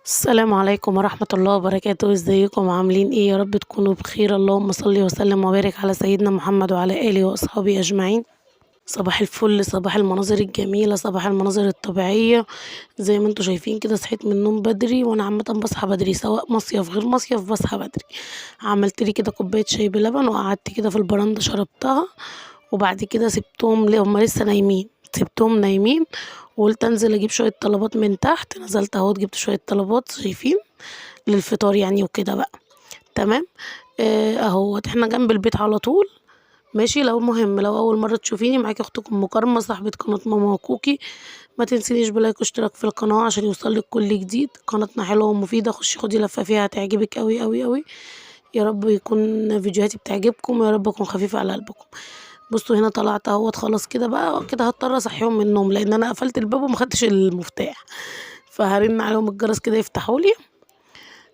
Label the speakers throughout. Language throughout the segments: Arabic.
Speaker 1: السلام عليكم ورحمة الله وبركاته. ازيكم عاملين ايه؟ يا رب تكونوا بخير. اللهم صل وسلم وبارك على سيدنا محمد وعلى آله وأصحابه أجمعين. صباح الفل، صباح المناظر الجميلة، صباح المناظر الطبيعية. زي ما انتوا شايفين كده صحيت من النوم بدري، وانا عامة بصحى بدري سواء مصيف غير مصيف بصحى بدري. عملت لي كده كوباية شاي بلبن وقعدت كده في البرندة شربتها، وبعد كده سبتهم هما لسه نايمين، سبتهم نايمين وقلت انزل اجيب شوية طلبات من تحت. نزلت اهوت جبت شوية طلبات شايفين للفطار يعني وكده بقى. تمام. اهوت احنا جنب البيت على طول. ماشي. لو اول مره تشوفيني معاكي اختكم مكرمه صاحبه قناه ماما وكوكي. ما تنسينيش بلايك واشتراك في القناه عشان يوصلك كل جديد. قناتنا حلوه ومفيده، خشي خدي لفه فيها هتعجبك قوي قوي قوي. يا رب يكون فيديوهاتي بتعجبكم ويا رب اكون خفيفه على قلبكم. بصوا هنا طلعت اهوت خلاص كده بقى، كده هضطر اصحيهم من النوم لان انا قفلت الباب وما خدتش المفتاح، فهرن عليهم الجرس كده يفتحوا لي.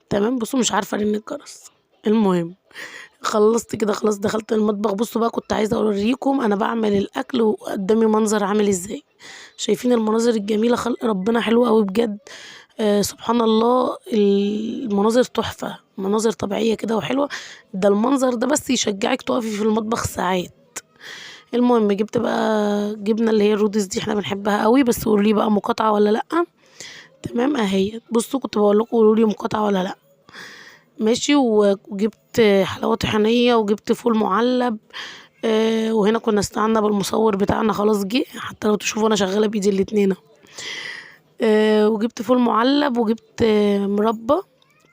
Speaker 1: تمام. بصوا مش عارفه ارن الجرس. المهم خلصت كده خلاص دخلت المطبخ. بصوا بقى كنت عايزه اوريكم انا بعمل الاكل وقدامي منظر عامل ازاي. شايفين المناظر الجميله؟ خلق ربنا حلو قوي بجد. سبحان الله، المناظر تحفه، مناظر طبيعيه كده وحلوه. ده المنظر ده بس يشجعك تقفي في المطبخ ساعات. المهم جبت بقى جبنه اللي هي الرودس دي، احنا بنحبها قوي، بس قولوا لي بقى مقاطعه ولا لا. تمام اهي. بصوا كنت بقول لكم قولوا لي مقاطعه ولا لا. ماشي. وجبت حلاوة طحينية وجبت فول معلب. وهنا كنا استعنا بالمصور بتاعنا خلاص جه، حتى لو تشوفوا انا شغالة بايدي الاتنين اهو. وجبت فول معلب وجبت مربى.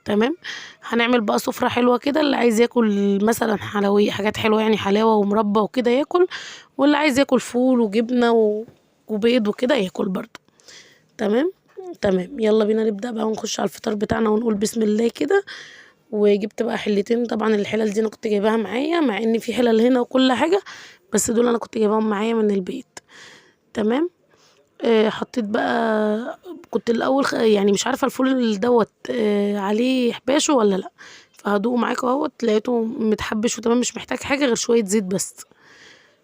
Speaker 1: تمام. هنعمل بقى سفرة حلوة كده، اللي عايز ياكل مثلا حلويات حاجات حلوة يعني حلاوة ومربى وكده ياكل، واللي عايز ياكل فول وجبنة وبيض وكده ياكل برضه. تمام. تمام يلا بينا نبدأ بقى ونخش على الفطار بتاعنا ونقول بسم الله كده. وجبت بقى حلتين، طبعا الحلل دي انا كنت جايباها معايا مع ان في حلل هنا وكل حاجه، بس دول انا كنت جايباهم معايا من البيت. تمام. حطيت بقى. كنت الاول يعني مش عارفه الفول دوت عليه حباشه ولا لا، فهدوقه معاكم اهوت لقيته متحبش وتمام، مش محتاج حاجه غير شويه زيت بس.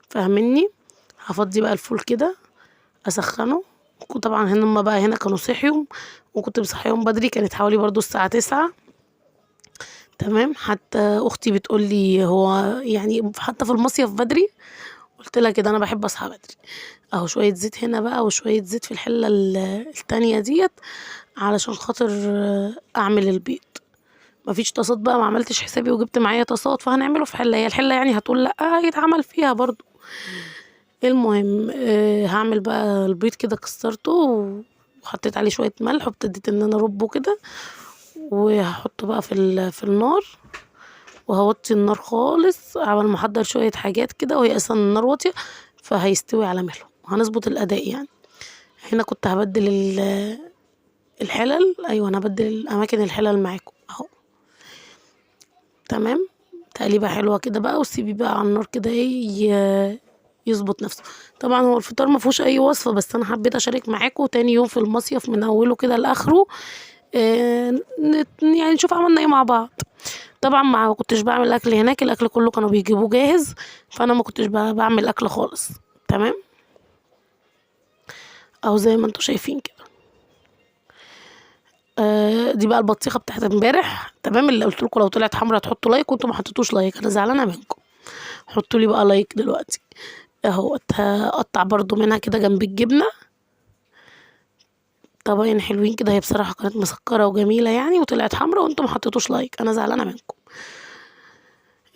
Speaker 1: فاهمني؟ هفضي بقى الفول كده اسخنه. طبعا هما بقى هنا كانوا صحيوا، وكنت مصحيهم بدري، كانت حوالي برضو الساعه 9. تمام. حتى اختي بتقول لي هو يعني حتى في المصيف بدري، قلت لها كده انا بحب اصحى بدري. اهو شويه زيت هنا بقى وشويه زيت في الحله التانية ديت علشان خاطر اعمل البيض. مفيش طاسات بقى، ما عملتش حسابي وجبت معايا طاسات، فهنعمله في حله. هي الحله يعني هتقول لا هيتعمل فيها برضو. المهم هعمل بقى البيض كده، كسرته وحطيت عليه شويه ملح وابتديت ان انا اربه كده، وهحطه بقى في النار، وهوطي النار خالص عبال ما احضر شوية حاجات كده، وهي اصلا النار واطية فهيستوي على مهله، هنظبط الاداء يعني. هنا كنت هبدل الحلل. ايوه انا هبدل اماكن الحلل معاكم اهو. تمام. تقليبه حلوه كده بقى، وسيبي بقى على النار كده يظبط نفسه. طبعا هو الفطار ما فيهوش اي وصفه، بس انا حبيت اشارك معاكم تاني يوم في المصيف من اوله كده لاخره. يعني نشوف عملنا ايه مع بعض. طبعا ما كنتش بعمل اكل هناك، الاكل كله كانوا بيجيبوه جاهز، فانا ما كنتش بعمل اكل خالص. تمام. او زي ما انتوا شايفين كده. دي بقى البطيخه بتاعت امبارح. تمام. اللي قلت لكم لو طلعت حمرا تحطوا لايك، وانتوا ما حطيتوش لايك، انا زعلانه منكم. حطوا لي بقى لايك دلوقتي. اهو هقطع برضو منها كده جنب الجبنه طبقين حلوين كده. هي بصراحه كانت مسكره وجميله يعني، وطلعت حمرا وانتوا ما حطيتوش لايك، انا زعلانه منكم.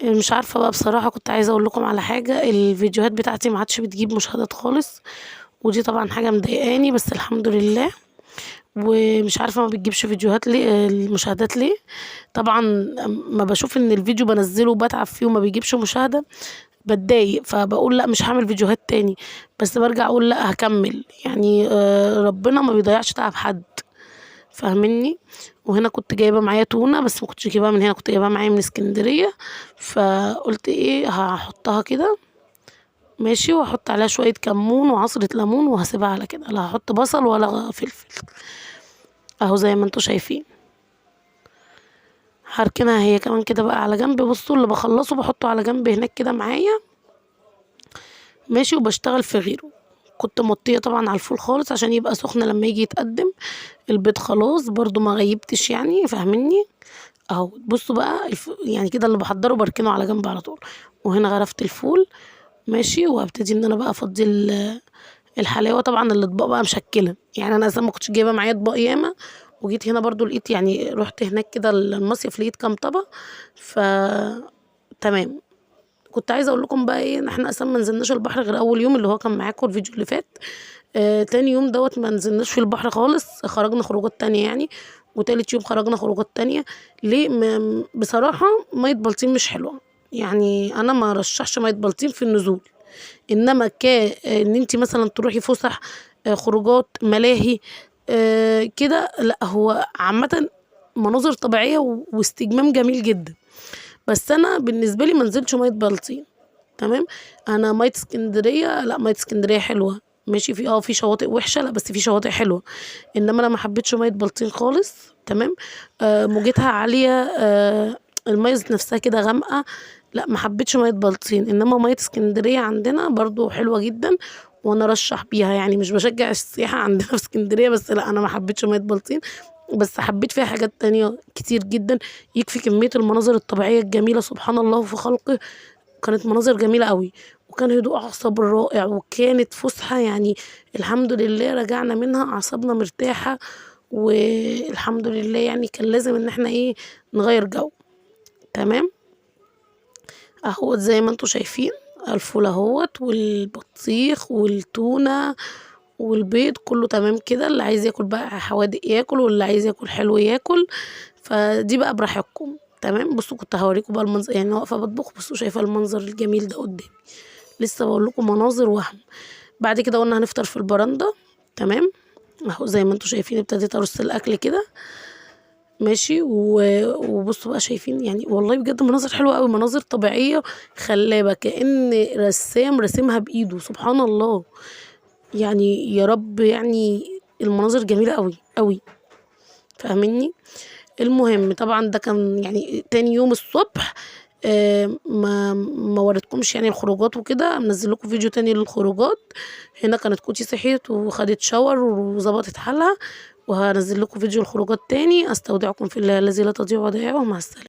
Speaker 1: مش عارفه بقى بصراحه. كنت عايزه اقول لكم على حاجه، الفيديوهات بتاعتي ما عادش بتجيب مشاهدات خالص، ودي طبعا حاجه مضايقاني، بس الحمد لله. ومش عارفه ما بتجيبش فيديوهات ليه، المشاهدات ليه. طبعا ما بشوف ان الفيديو بنزله وبتعب فيه وما بيجيبش مشاهده بتضايق، فبقول لا مش هعمل فيديوهات تاني، بس برجع اقول لا هكمل يعني. ربنا ما بيضيعش تعب حد. فاهمني؟ وهنا كنت جايبه معايا تونه، بس ما كنتش جايباها من هنا، كنت جايباها معايا من اسكندريه، فقلت ايه هحطها كده. ماشي. واحط عليها شويه كمون وعصره ليمون وهسيبها على كده، لا هحط بصل ولا فلفل. اهو زي ما انتوا شايفين. هركنها هي كمان كده بقى على جنب. بصوا اللي بخلصه بحطه على جنب هناك كده معايا. ماشي. وبشتغل في غيره. كنت موطيه طبعا على الفول خالص عشان يبقى سخن لما يجي يتقدم. البيض خلاص برضو ما غيبتش يعني، فاهميني؟ اهو بصوا بقى يعني كده اللي بحضره بركنه على جنب على طول. وهنا غرفت الفول ماشي، وهبتدي ان انا بقى افضي الحلاوه. طبعا الاطباق بقى مشكله، يعني انا اصلا ما كنتش جايبه معايا اطباق ياما، وجيت هنا برضو لقيت، يعني رحت هناك كده المصيف لقيت كام طبق. ف تمام. كنت عايزه اقول لكم بقى ايه، ان احنا اصلا ما نزلناش البحر غير اول يوم اللي هو كان معاكم الفيديو اللي فات. تاني يوم دوت ما نزلناش في البحر خالص، خرجنا خروجات تانية يعني. وتالت يوم خرجنا خروجات تانية. ليه؟ بصراحة مية بلطيم مش حلوة، يعني انا ما رشحش مية بلطيم في النزول. انما ان انت مثلا تروحي فسح، خروجات ملاهي، كده لا، هو عامة مناظر طبيعية واستجمام جميل جدا. بس انا بالنسبة لي منزلش مية بلطيم. تمام. انا ميه اسكندريه، لا ميه اسكندريه حلوه ماشي، في شواطئ وحشه، لا بس في شواطئ حلوه. انما انا ما حبيتش ميه بلطيم خالص. تمام. موجتها عاليه، الميه نفسها كده غامقه. لا ما حبيتش ميه بلطيم، انما ميه اسكندريه عندنا برضو حلوه جدا. وانا رشح بيها، يعني مش بشجع السياحه عندنا في اسكندريه، بس لا انا ما حبيتش ميه بلطيم. بس حبيت فيها حاجات تانية كتير جدا. يكفي كمية المناظر الطبيعية الجميلة، سبحان الله في خلقه. كانت مناظر جميلة قوي، وكان هدوء أعصاب رائع، وكانت فسحة يعني. الحمد لله رجعنا منها أعصابنا مرتاحة، والحمد لله يعني كان لازم إن احنا ايه، نغير جو. تمام. اهوت زي ما انتوا شايفين الفول اهوت، والبطيخ والتونة والبيض كله تمام كده. اللي عايز ياكل بقى حوادق ياكل، واللي عايز ياكل حلو ياكل. فدي بقى براحتكم. تمام. بصوا كنت هوريكم بقى المنظر، يعني واقفه بطبخ، بصوا شايفه المنظر الجميل ده قدامي. لسه بقول لكم مناظر وهم. بعد كده قلنا هنفطر في البرندة. تمام. اهو زي ما انتوا شايفين ابتديت ارص الاكل كده ماشي. وبصوا بقى شايفين، يعني والله بجد مناظر حلوه قوي، مناظر طبيعيه خلابه، كأن رسام رسمها بايده، سبحان الله. يعني يا رب، يعني المناظر جميله قوي قوي، فاهميني؟ المهم طبعا ده كان يعني تاني يوم الصبح. ما وريتكمش يعني الخروجات وكده، منزل لكم فيديو تاني للخروجات. هنا كانت كوتي صحيت وخدت شاور وظبطت حالها، وهنزل لكم فيديو الخروجات تاني. استودعكم في الله الذي لا تضيع ودائعه، مع السلامه.